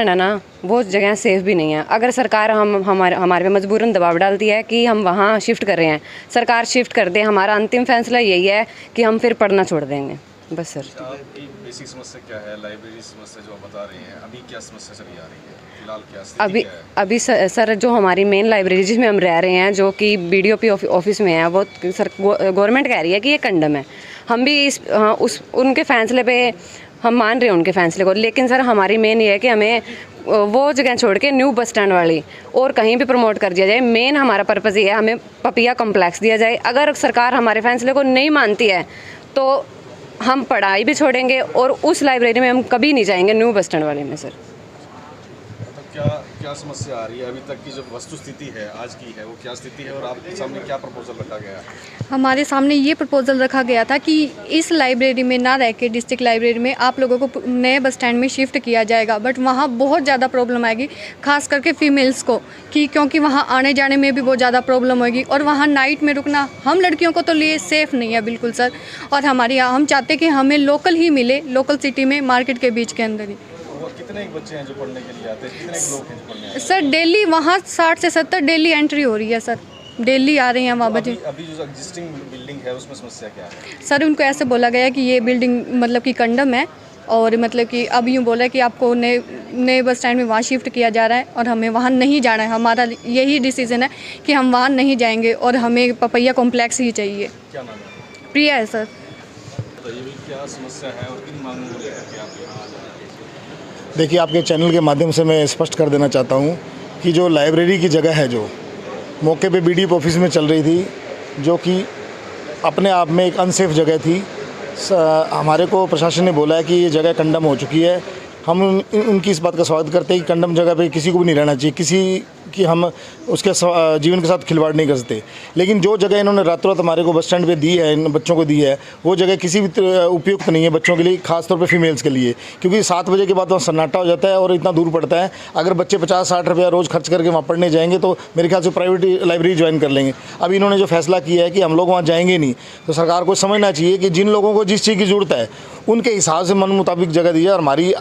Stand है ना, वो जगह सेफ़ भी नहीं है। अगर सरकार हमारे पे मजबूरन दबाव डालती है कि हम वहाँ शिफ्ट कर रहे हैं, सरकार शिफ्ट कर दे, हमारा अंतिम फैसला यही है कि हम फिर पढ़ना छोड़ देंगे, बस सर। आपकी बेसिक समस्या क्या है? लाइब्रेरी समस्या जो आप बता रही हैं, अभी क्या समस्या चली आ रही है? फिलहाल क्या स्थिति क्या है? अभी सर जो हमारी मेन लाइब्रेरी जिसमें हम रह रहे हैं, जो कि बीडीओपी ऑफिस में है, वो सर गवर्नमेंट कह रही है कि ये कंडम है। हम भी उनके फैसले पे हम मान रहे हैं उनके फैसले को, लेकिन सर हमारी मेन ये है कि हमें वो जगह छोड़ के न्यू बस स्टैंड वाली और कहीं भी प्रमोट कर दिया जाए। मेन हमारा पर्पज़ ये है, हमें पपिया कॉम्प्लेक्स दिया जाए। अगर सरकार हमारे फैसले को नहीं मानती है तो हम पढ़ाई भी छोड़ेंगे और उस लाइब्रेरी में हम कभी नहीं जाएंगे, न्यू बस स्टैंड वाले में सर। क्या क्या समस्या आ रही है? अभी तक की जो वस्तु स्थिति है आज की है, वो क्या स्थिति है और आपके सामने क्या प्रपोजल रखा गया है? हमारे सामने ये प्रपोजल रखा गया था कि इस लाइब्रेरी में ना रह के डिस्ट्रिक्ट लाइब्रेरी में आप लोगों को नए बस स्टैंड में शिफ्ट किया जाएगा, बट वहाँ बहुत ज़्यादा प्रॉब्लम आएगी, खास करके फीमेल्स को, कि क्योंकि वहाँ आने जाने में भी बहुत ज़्यादा प्रॉब्लम होगी और वहाँ नाइट में रुकना हम लड़कियों को तो लिए सेफ़ नहीं है बिल्कुल सर। और हम चाहते कि हमें लोकल ही मिले, लोकल सिटी में, मार्केट के बीच के अंदर ही। कितने बच्चे हैं जो पढ़ने के लिए आते हैं? कितने लोग हैं जो पढ़ने आते हैं? सर डेली वहाँ 60 से 70 डेली एंट्री हो रही है सर, डेली आ रहे हैं वहाँ बच्चे। अभी जो एग्जिस्टिंग बिल्डिंग है उसमें समस्या क्या है? सर उनको ऐसे बोला गया है कि ये बिल्डिंग मतलब कि कंडम है और मतलब कि अब यूँ बोला है कि आपको नए बस स्टैंड में वहाँ शिफ्ट किया जा रहा है और हमें वहाँ नहीं जाना है। हमारा यही डिसीज़न है कि हम वहाँ नहीं जाएंगे और हमें पपैया कॉम्प्लेक्स ही चाहिए। क्या नाम है? प्रिया है सर। बताइए भी क्या समस्या है और किन मांगों को लेकर के आप यहाँ आ रहे हैं? देखिए, आपके चैनल के माध्यम से मैं स्पष्ट कर देना चाहता हूँ कि जो लाइब्रेरी की जगह है, जो मौके पे बीडीओ ऑफिस में चल रही थी, जो कि अपने आप में एक अनसेफ जगह थी, हमारे को प्रशासन ने बोला है कि ये जगह कंडम हो चुकी है। हम उनकी इस बात का स्वागत करते हैं कि कंडम जगह पे किसी को भी नहीं रहना चाहिए, किसी कि हम उसके जीवन के साथ खिलवाड़ नहीं कर सकते। लेकिन जो जगह इन्होंने रातों रात हमारे को बस स्टैंड पे दी है, इन बच्चों को दी है, वो जगह किसी भी उपयुक्त नहीं है बच्चों के लिए, खासतौर पे फीमेल्स के लिए, क्योंकि 7 बजे के बाद वहाँ सन्नाटा हो जाता है और इतना दूर पड़ता है। अगर बच्चे 50-60 रुपया रोज़ खर्च करके वहाँ पढ़ने जाएंगे तो मेरे ख्याल से प्राइवेट लाइब्रेरी ज्वाइन कर लेंगे। अब इन्होंने जो फैसला किया है कि हम लोग वहाँ जाएंगे नहीं, तो सरकार को समझना चाहिए कि जिन लोगों को जिस चीज़ की ज़रूरत है उनके हिसाब से मन मुताबिक जगह दी जाए। और हमारी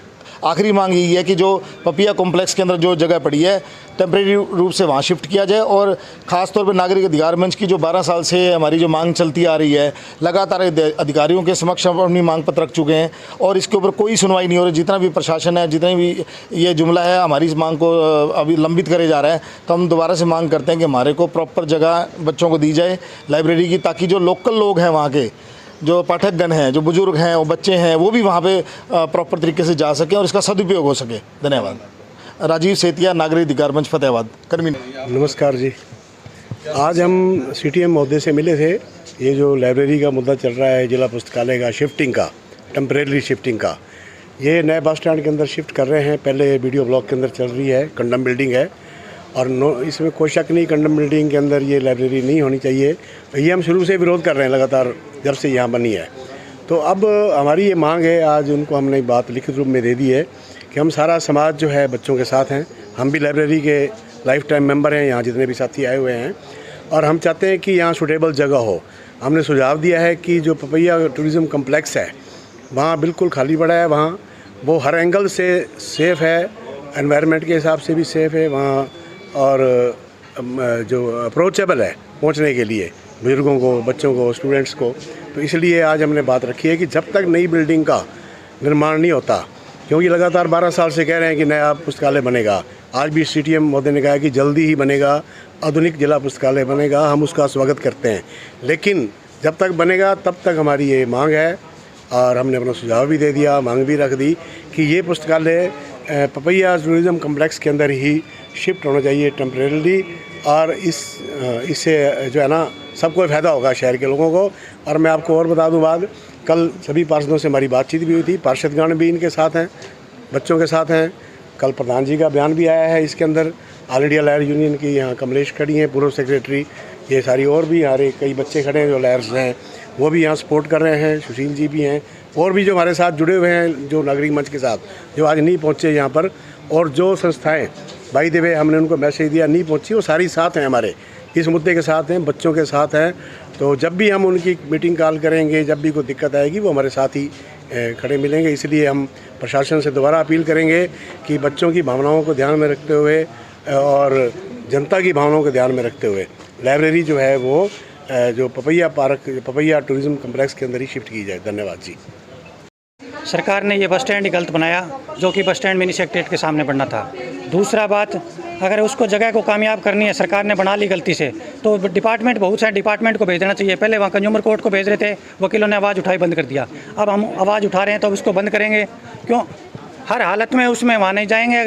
आखिरी मांग यही है कि जो पपिया कॉम्प्लेक्स के अंदर जो जगह पड़ी है, टेम्परेरी रूप से वहाँ शिफ्ट किया जाए। और ख़ास तौर पर नागरिक अधिकार मंच की जो 12 साल से हमारी जो मांग चलती आ रही है, लगातार अधिकारियों के समक्ष हम अपनी मांग पत्र रख चुके हैं और इसके ऊपर कोई सुनवाई नहीं हो रही। जितना भी प्रशासन है, जितने भी ये जुमला है, हमारी इस मांग को अभी लंबित करे जा रहा है। तो हम दोबारा से मांग करते हैं कि हमारे को प्रॉपर जगह बच्चों को दी जाए लाइब्रेरी की, ताकि जो लोकल लोग हैं, वहाँ के जो पाठकगण हैं, जो बुजुर्ग हैं, वो बच्चे हैं, वो भी वहाँ पे प्रॉपर तरीके से जा सकें और इसका सदुपयोग हो सके। धन्यवाद। राजीव सेतिया, नागरिक अधिकार मंच, फतेहाबाद, कर्मी। नमस्कार जी। आज हम सीटीएम महोदय से मिले थे। ये जो लाइब्रेरी का मुद्दा चल रहा है, जिला पुस्तकालय का शिफ्टिंग का, टेम्परेरी शिफ्टिंग का, ये नए बस स्टैंड के अंदर शिफ्ट कर रहे हैं। पहले बीडीओ ब्लॉक के अंदर चल रही है, कंडम बिल्डिंग है और इसमें कोई शक नहीं, कंडम बिल्डिंग के अंदर ये लाइब्रेरी नहीं होनी चाहिए। ये हम शुरू से विरोध कर रहे हैं लगातार, जब से यहाँ बनी है। तो अब हमारी ये मांग है, आज उनको हमने बात लिखित रूप में दे दी है कि हम सारा समाज जो है बच्चों के साथ हैं। हम भी लाइब्रेरी के लाइफ टाइम मेंबर हैं, यहाँ जितने भी साथी आए हुए हैं, और हम चाहते हैं कि यहाँ सूटेबल जगह हो। हमने सुझाव दिया है कि जो पपैया टूरिज़्म कम्प्लेक्स है, वहाँ बिल्कुल खाली पड़ा है, वहाँ वो हर एंगल से सेफ़ है, एनवायरनमेंट के हिसाब से भी सेफ़ है वहाँ, और जो अप्रोचेबल है पहुँचने के लिए बुजुर्गों को, बच्चों को, स्टूडेंट्स को। तो इसलिए आज हमने बात रखी है कि जब तक नई बिल्डिंग का निर्माण नहीं होता, क्योंकि लगातार 12 साल से कह रहे हैं कि नया पुस्तकालय बनेगा, आज भी सीटीएम महोदय ने कहा है कि जल्दी ही बनेगा, आधुनिक जिला पुस्तकालय बनेगा, हम उसका स्वागत करते हैं। लेकिन जब तक बनेगा तब तक हमारी ये मांग है और हमने अपना सुझाव भी दे दिया, मांग भी रख दी कि ये पुस्तकालय पपैया टूरिज़्म कम्प्लेक्स के अंदर ही शिफ्ट होना चाहिए टेम्परेरी, और इससे जो है ना सबको फ़ायदा होगा, शहर के लोगों को। और मैं आपको और बता दूं बात, कल सभी पार्षदों से हमारी बातचीत भी हुई थी, पार्षदगण भी इनके साथ हैं, बच्चों के साथ हैं। कल प्रधान जी का बयान भी आया है इसके अंदर। ऑल इंडिया लायर यूनियन की यहाँ कमलेश खड़ी हैं, पूर्व सेक्रेटरी, ये सारी और भी हमारे कई बच्चे खड़े हैं जो लायर्स हैं, वो भी यहाँ सपोर्ट कर रहे हैं। सुशील जी भी हैं और भी जो हमारे साथ जुड़े हुए हैं, जो नागरिक मंच के साथ, जो आज नहीं पहुँचे यहाँ पर, और जो संस्थाएँ भाई देवे हमने उनको मैसेज दिया नहीं पहुँची, वो सारी साथ हैं, हमारे इस मुद्दे के साथ हैं, बच्चों के साथ हैं। तो जब भी हम उनकी मीटिंग कॉल करेंगे, जब भी कोई दिक्कत आएगी, वो हमारे साथ ही खड़े मिलेंगे। इसलिए हम प्रशासन से दोबारा अपील करेंगे कि बच्चों की भावनाओं को ध्यान में रखते हुए और जनता की भावनाओं को ध्यान में रखते हुए लाइब्रेरी जो है वो जो पपैया टूरिज्म कम्प्लेक्स के अंदर ही शिफ्ट की जाए। धन्यवाद जी। सरकार ने ये बस स्टैंड ही गलत बनाया, जो कि बस स्टैंड मिनी सेक्रेटरीट के सामने बनना था। दूसरा बात, अगर उसको जगह को कामयाब करनी है, सरकार ने बना ली गलती से, तो डिपार्टमेंट बहुत सारे डिपार्टमेंट को भेज देना चाहिए। पहले वहाँ कंज्यूमर कोर्ट को भेज रहे थे, वकीलों ने आवाज़ उठाई, बंद कर दिया। अब हम आवाज़ उठा रहे हैं तो अब उसको बंद करेंगे क्यों? हर हालत में उसमें वहाँ नहीं जाएंगे।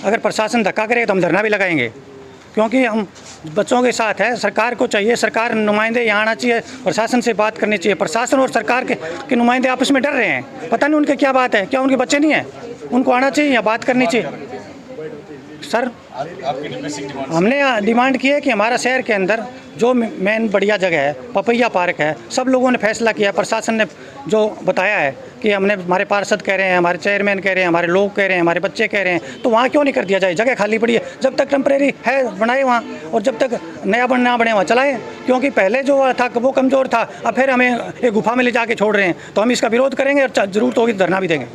अगर प्रशासन धक्का करे तो हम धरना भी लगाएंगे, क्योंकि हम बच्चों के साथ है। सरकार को चाहिए, सरकार नुमाइंदे यहाँ आना चाहिए, प्रशासन से बात करनी चाहिए। प्रशासन और सरकार के नुमाइंदे आपस में डर रहे हैं, पता नहीं उनके क्या बात है। क्या उनके बच्चे नहीं हैं? उनको आना चाहिए या बात करनी चाहिए। सर, हमने डिमांड की है कि हमारा शहर के अंदर जो मेन बढ़िया जगह है, पपैया पार्क है, सब लोगों ने फैसला किया, प्रशासन ने जो बताया है कि हमारे पार्षद कह रहे हैं, हमारे चेयरमैन कह रहे हैं, हमारे लोग कह रहे हैं, हमारे बच्चे कह रहे हैं, तो वहाँ क्यों नहीं कर दिया जाए? जगह खाली पड़ी है, जब तक टेम्परेरी है बनाए वहाँ, और जब तक नया ना बने वहाँ चलाए। क्योंकि पहले जो था वो कमज़ोर था, अब फिर हमें एक गुफा में ले जाके छोड़ रहे हैं, तो हम इसका विरोध करेंगे और ज़रूरत होगी धरना भी देंगे।